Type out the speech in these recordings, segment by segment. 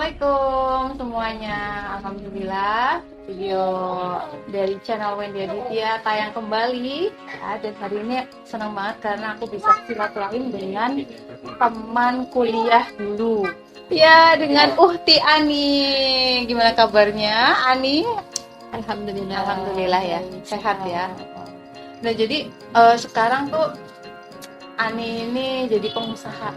Assalamualaikum semuanya. Alhamdulillah video dari channel Wendy Aditya tayang kembali ya, dan hari ini senang banget karena aku bisa silaturahim dengan teman kuliah dulu ya, dengan Uhti Ani. Gimana kabarnya Ani? Alhamdulillah ya, sehat ya. Nah jadi sekarang tuh Ani ini jadi pengusaha.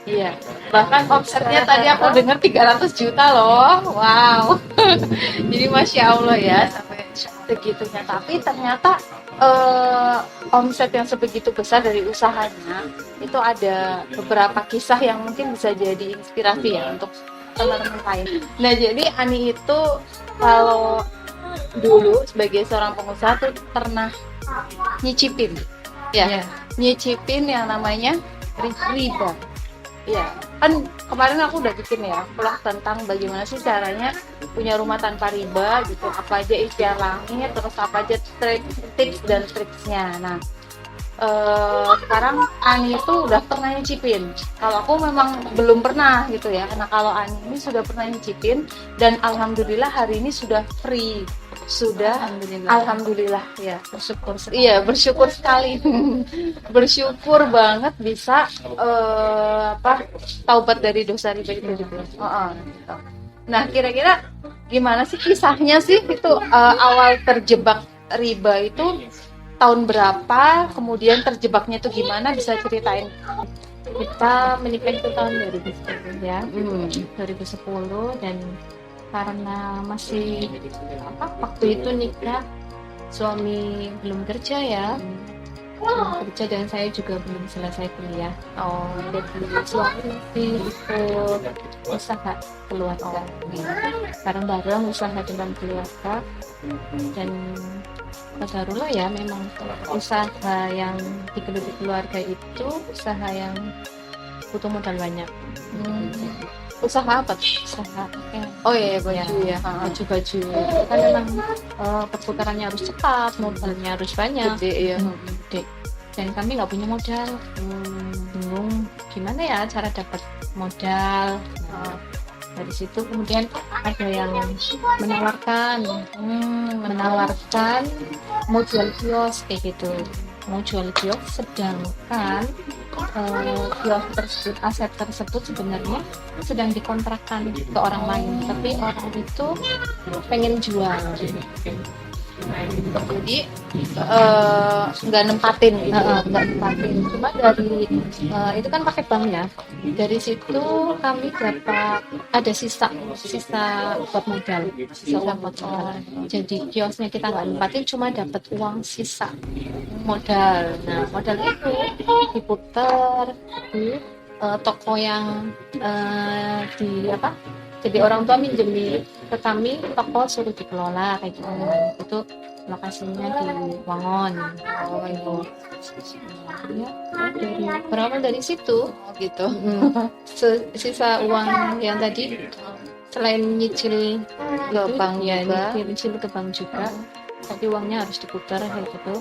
Iya, bahkan omsetnya tadi aku dengar 300 juta loh. Wow. Jadi Masya Allah ya, sampai segitunya. Tapi ternyata omset yang sebegitu besar dari usahanya itu ada beberapa kisah yang mungkin bisa jadi inspirasi ya untuk teman-teman lain. Nah, jadi Ani itu kalau dulu sebagai seorang pengusaha tuh pernah nyicipin nyicipin yang namanya riba. Iya, kan kemarin aku udah bikin ya vlog tentang bagaimana sih caranya punya rumah tanpa riba gitu, apa aja ikhtiar langit, terus apa aja tips dan triksnya. Nah, sekarang Ani itu udah pernah nyicipin. Kalau aku memang belum pernah gitu ya, karena kalau Ani ini sudah pernah nyicipin dan alhamdulillah hari ini sudah free. Sudah, alhamdulillah ya, bersyukur sekali. Iya, bersyukur sekali. Bersyukur banget bisa taubat dari dosa riba itu gitu. Gitu. Nah, kira-kira gimana sih kisahnya sih itu awal terjebak riba itu tahun berapa, kemudian terjebaknya itu gimana, bisa ceritain? Kita menikah itu tahun 2010 ya, 2010, dan karena masih waktu itu nikah, suami belum kerja ya, belum kerja dan saya juga belum selesai kuliah. Jadi suami masih ikut usaha keluarga, bareng-bareng usaha dengan keluarga. Dan qadarullah ya, memang usaha yang dikelola keluarga itu usaha yang butuh modal banyak. Usaha apa? Usaha baju ya. Baju-baju itu kan memang perputarannya harus cepat, modalnya harus banyak, gede. Dan kami nggak punya modal, bingung gimana ya cara dapat modal. Dari situ kemudian ada yang menawarkan mau jual kios kayak gitu, mau jual kios, sedangkan kios tersebut, aset tersebut sebenarnya sedang dikontrakkan ke orang lain, tapi orang itu pengen jual. Jadi nggak nempatin gitu. Nggak nempatin, cuma dari itu kan pakai bank ya. Dari situ kami dapat ada sisa buat modal, jadi kiosnya kita nggak nempatin, cuma dapat uang sisa modal. Nah, modal itu diputar di toko yang jadi orang tua minjemin ke kami, toko suruh dikelola kayak gitu. Itu lokasinya di Wangon. Ya, berawal dari situ gitu. Sisa uang yang tadi, selain nyicil ke bank ya, juga, nyicil ke bank juga, tapi uangnya harus diputar kayak gitu.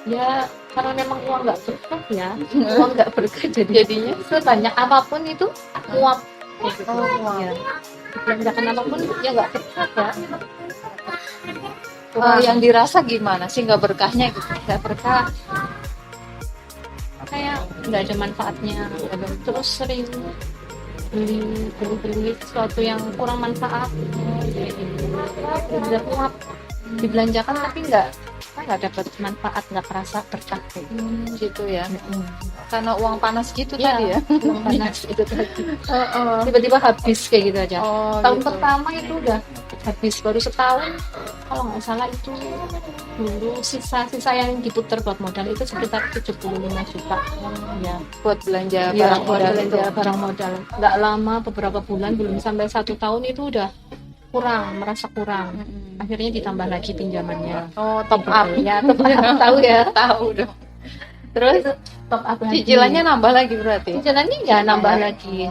Ya, karena memang uang nggak berkah ya, uang nggak berkah, jadinya sebanyak apapun itu muap. Ya, dibelanjakan apapun ya nggak berkah ya. Yang dirasa gimana sih nggak berkahnya gitu? Nggak berkah, kayak nggak ada manfaatnya, terus sering beli sesuatu yang kurang manfaat, udah muap, dibelanjakan tapi nggak dapat manfaat, nggak kerasa berkah gitu ya. Karena uang panas gitu ya, tadi ya. uang panas itu tadi tiba-tiba habis kayak gitu aja. Tahun gitu. pertama itu udah habis, baru setahun kalau nggak salah. Itu dulu sisa yang diputar buat modal itu sekitar 75 juta ya, Buat belanja ya, barang modal itu. barang modal. Nggak lama, beberapa bulan, belum sampai 1 tahun itu udah merasa kurang. Akhirnya ditambah lagi pinjamannya. Top up ya, top up. Tahu ya, tahu dong. Terus top up lagi. cicilannya nambah lagi berarti? Cicilannya nggak nambah lagi.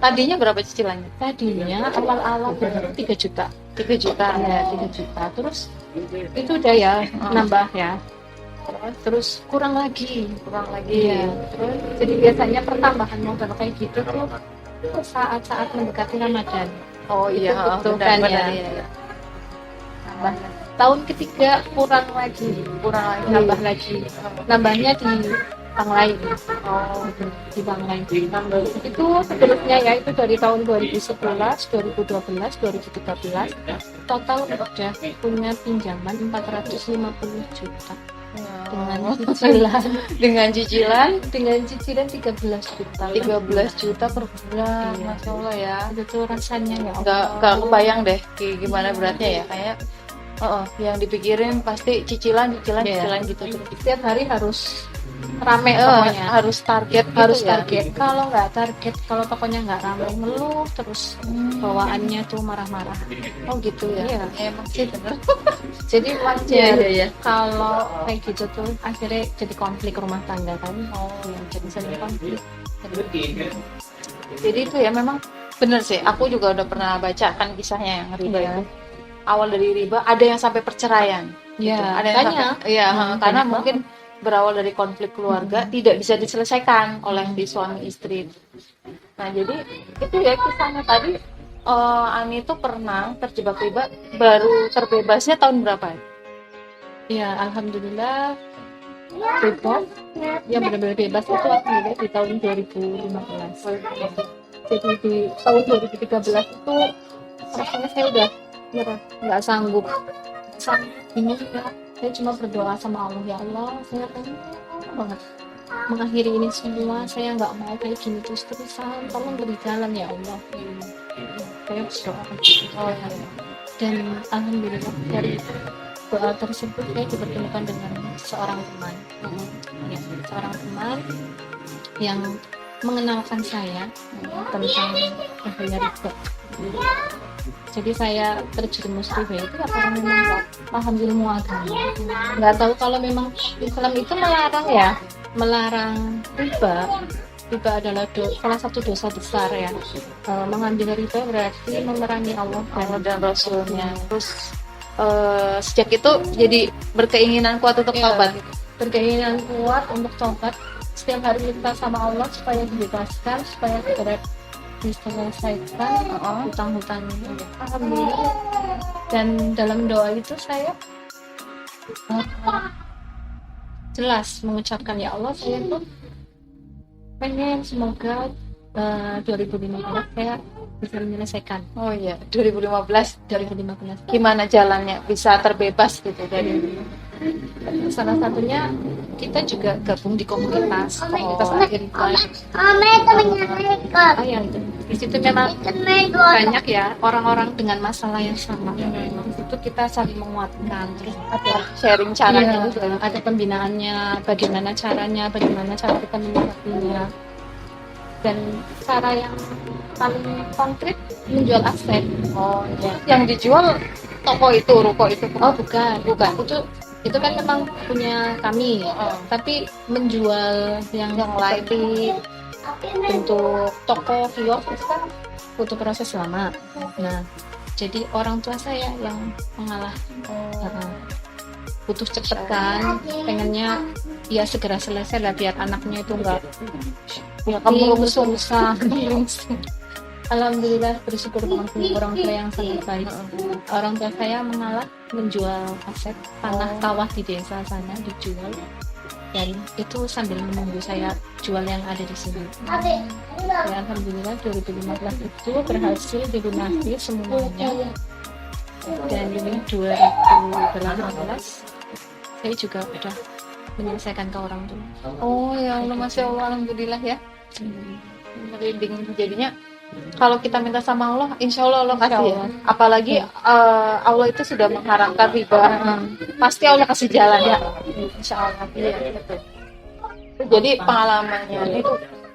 Tadinya berapa cicilannya? Tadinya awal-awal 3 juta. 3 juta. Ya, 3 juta. Terus itu udah ya, nambah ya. Terus kurang lagi. Ya. Terus jadi biasanya pertambahan modal kayak gitu tuh saat-saat mendekati Ramadan. Oh iya, butuh benar, kan benar, ya. iya. Nambah. Tahun ketiga kurang lagi, nambah lagi. Nambahnya di bank lain. Oh, Di bank lain. Itu seterusnya ya, itu dari tahun 2011, 2012, 2013 total udah punya pinjaman 450 juta dengan cicilan dengan cicilan 13 juta 13 juta per bulan. Iya. Masya Allah ya. itu tuh rasanya ya Nggak kebayang deh kayak gimana beratnya ya, kayak yang dipikirin pasti cicilan Iya. gitu terus. setiap hari harus rame pokoknya, Harus target harus gitu ya. target. Kalau nggak target, kalau tokonya nggak rame, ngeluh terus, bawaannya tuh marah-marah. Oh gitu ya. Iya. Ya, emang sih bener. Jadi wajar Iya. kalau kayak gitu tuh akhirnya jadi konflik rumah tangga kan. Jadi sering konflik. Jadi itu ya memang bener sih. Aku juga udah pernah baca kan kisahnya yang riba Iya. itu. Awal dari riba ada yang sampai perceraian. Iya, Ada yang banyak. sampai, iya, karena banyak mungkin berawal dari konflik keluarga tidak bisa diselesaikan oleh di suami istri. Nah jadi itu ya kisahnya tadi. Ani tuh pernah terjebak riba, baru terbebasnya tahun berapa? Ya, alhamdulillah bebas. Yang benar-benar bebas itu alhamdulillah di tahun 2015. Jadi di tahun 2013 itu rasanya saya udah nyerah, nggak sanggup. Ini ya, saya cuma berdoa sama Allah, ya Allah, saya pengen banget mengakhiri ini semua. Saya nggak mau kayak gini terus-terusan. Tolong beri jalan ya Allah. Saya berdoa. Dan alhamdulillah dari doa tersebut saya dipertemukan dengan seorang teman. Ya, seorang teman yang mengenalkan saya tentang bahaya riba. Jadi saya terjerumus riba itu ya karena memang nggak paham ilmu agama, nggak tahu kalau memang Islam itu melarang ya, melarang riba. Riba adalah salah satu dosa besar ya. Mengambil riba berarti memerangi Allah Dan Rasulnya. Terus sejak itu jadi berkeinginan kuat untuk Iya. tobat. Berkeinginan kuat untuk tobat, setiap hari minta sama Allah supaya dibebaskan, supaya segera diselesaikan hutang-hutang ini. Alhamdulillah. Dan dalam doa itu saya jelas mengucapkan, ya Allah, saya tuh pengen semoga 2015 saya bisa menyelesaikan. Oh iya, 2015 2015 gimana jalannya bisa terbebas gitu dari salah satunya kita juga gabung di komunitas akhir yang itu. Di situ memang banyak ya orang-orang dengan masalah yang sama. Di situ kita saling menguatkan, terus ada sharing caranya Iya, juga. ada pembinaannya, bagaimana cara kita menyikapinya. Dan cara yang paling konkret menjual aset. Oh iya. Yang dijual toko itu, ruko itu. Oh bukan. Itu kan memang punya kami, tapi menjual yang lain seperti bentuk toko kios itu kan butuh proses lama. Nah, jadi orang tua saya yang mengalah. Butuh cepet kan, pengennya ya segera selesai lah biar anaknya itu enggak kamu susah. Alhamdulillah, bersyukur dengan orang tua yang sangat baik. Orang tua saya mengalah menjual aset tanah kawah di desa sana, dijual, dan itu sambil menunggu saya jual yang ada di sini. Ya, alhamdulillah 2015 itu berhasil dilunasi semuanya. Dan ini 2018 saya juga udah menyelesaikan ke orang tua. Oh ya Allah, Masya Allah, alhamdulillah ya. Merinding jadinya. Kalau kita minta sama Allah, insya Allah Allah kasih ya. Apalagi Allah itu sudah mengharamkan riba, pasti Allah kasih jalan ya. Insya Allah. Iya, betul. Jadi pengalamannya itu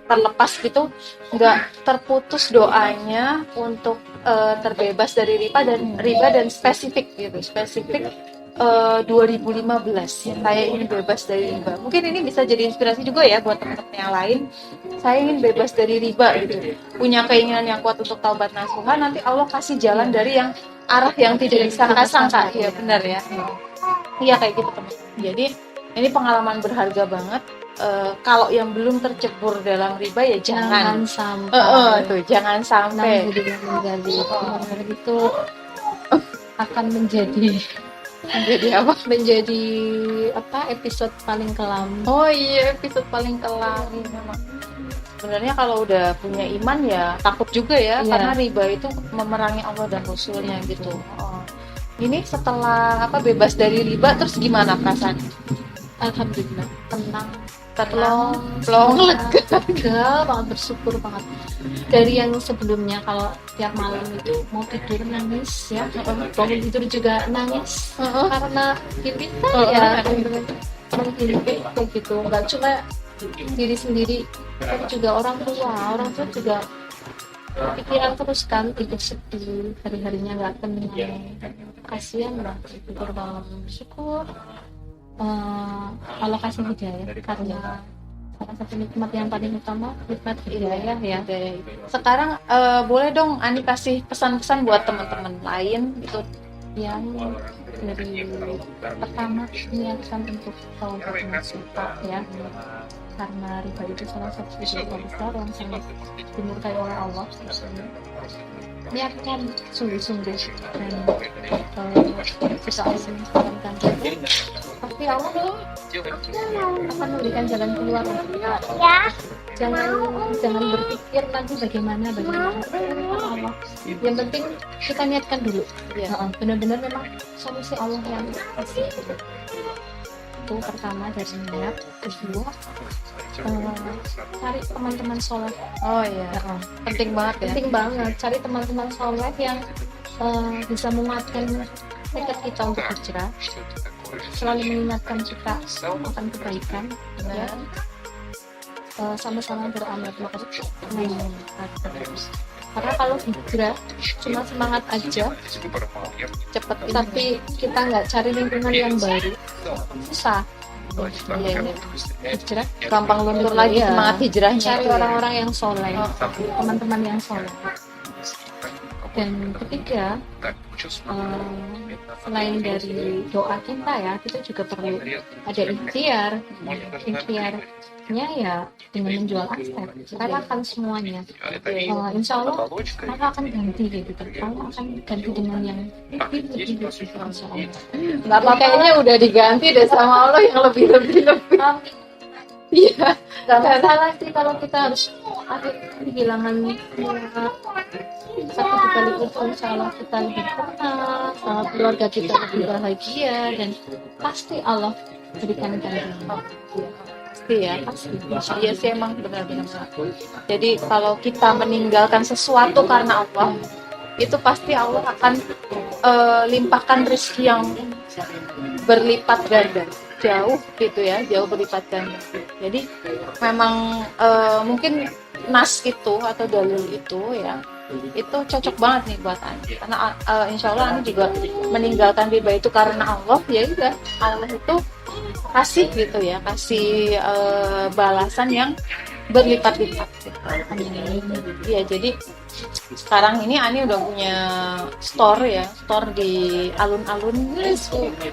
terlepas gitu, nggak terputus doanya untuk terbebas dari riba dan spesifik gitu, 2015 saya ingin bebas dari riba. Mungkin ini bisa jadi inspirasi juga ya buat teman-teman yang lain. Saya ingin bebas dari riba gitu. Punya keinginan yang kuat untuk taubat nasuha, nanti Allah kasih jalan dari yang arah yang tidak disangka-sangka. Iya benar ya. Iya kayak gitu teman-teman. Jadi ini pengalaman berharga banget. kalau yang belum tercebur dalam riba ya jangan. sampai Tuh jangan sampai. menggali itu akan menjadi Apa? menjadi episode paling kelam. Oh iya, episode paling kelam memang. Sebenarnya kalau udah punya iman ya takut juga ya, Iya. karena riba itu memerangi Allah dan Rasulnya gitu. Ini setelah bebas dari riba terus gimana perasaan? Alhamdulillah tenang, Plong lega banget, bersyukur banget. Dari yang sebelumnya kalau tiap malam itu mau tidur nangis ya, bangun tidur juga nangis karena kita ya menghimpit kayak gitu. Nggak cuma diri sendiri, tapi juga orang tua juga pikiran terus kan, tidur sedih, hari-harinya nggak tenang, kasihan lah. Tidur malam bersyukur Allah kasih hidayah, karena salah satu nikmat yang paling utama nikmat hidayah ya. Sekarang boleh dong Ani kasih pesan-pesan buat teman-teman lain gitu. Yang dari pertama niatkan untuk taubat nasuha ya, karena riba itu salah satu dosa besar yang sangat dimurkai oleh Allah. Niatkan sungguh-sungguh dan jika Allah menjalankan itu, pasti Allah akan memberikan jalan keluar. Jangan berpikir nanti bagaimana Allah. Yang penting kita niatkan dulu. Benar-benar memang solusi Allah yang pasti. Itu pertama dari niat. Kedua, cari teman-teman soleh. Oh iya, penting banget ya. Penting banget cari teman-teman soleh yang bisa menguatkan tekad kita untuk hijrah, selalu mengingatkan kita akan kebaikan ya. Sama-sama beramal karena kalau hijrah cuma semangat aja Cepet tapi kita nggak cari lingkungan yang baru, susah. Hijrah gampang luntur lagi semangat hijrahnya. cari itu ya. orang-orang yang soleh, teman-teman yang soleh. Dan ketiga, selain dari doa kita juga perlu ada ikhtiar. Ikhtiarnya ya dengan menjual aset, relakan semuanya. Insya Allah Allah akan ganti gitu. Allah akan ganti dengan yang lebih insya Allah. Nggak apa-apa, kayaknya udah diganti deh sama Allah yang lebih. Iya, Gak masalah sih kalau kita harus kehilangan satu kali itu, insya Allah kita lebih tenang, keluarga kita lebih bahagia, dan pasti Allah berikan gantinya. Pasti ya, iya sih emang benar-benar. Jadi kalau kita meninggalkan sesuatu karena Allah, itu pasti Allah akan limpahkan rezeki yang berlipat ganda, jauh gitu ya, jauh berlipat ganda. Jadi memang mungkin nas itu atau dalil itu ya, itu cocok banget nih buat Ani, karena insya Allah Ani juga meninggalkan riba itu karena Allah. Ya udah, Allah itu kasih gitu ya, kasih balasan yang berlipat-lipat gitu. Ya jadi sekarang ini Ani udah punya store di alun-alun,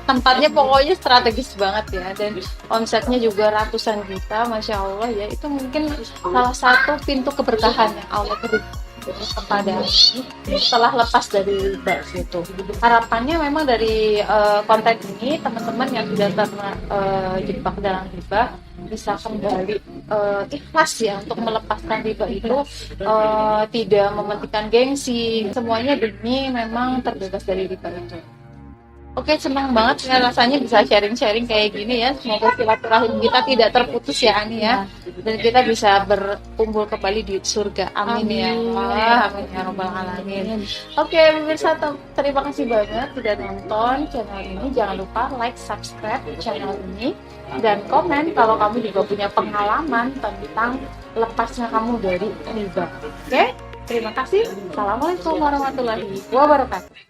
tempatnya pokoknya strategis banget ya, dan omsetnya juga ratusan juta, masya Allah ya. Itu mungkin salah satu pintu keberkahan yang Allah beri kepada setelah lepas dari riba gitu. Harapannya memang dari konten ini teman-teman yang sudah terjebak dalam riba bisa kembali ikhlas ya untuk melepaskan riba itu, tidak mementingkan gengsi, semuanya demi memang terbebas dari riba itu. Oke, senang banget ya rasanya bisa sharing-sharing kayak gini ya. Semoga silaturahim kita tidak terputus ya Ani ya, dan kita bisa berkumpul kembali di surga. Amin ya Allah, amin ya Rabbal Alamin. Oke pemirsa, terima kasih banget sudah nonton channel ini. Jangan lupa like, subscribe channel ini, dan komen kalau kamu juga punya pengalaman tentang lepasnya kamu dari riba. Oke, terima kasih. Assalamualaikum warahmatullahi wabarakatuh.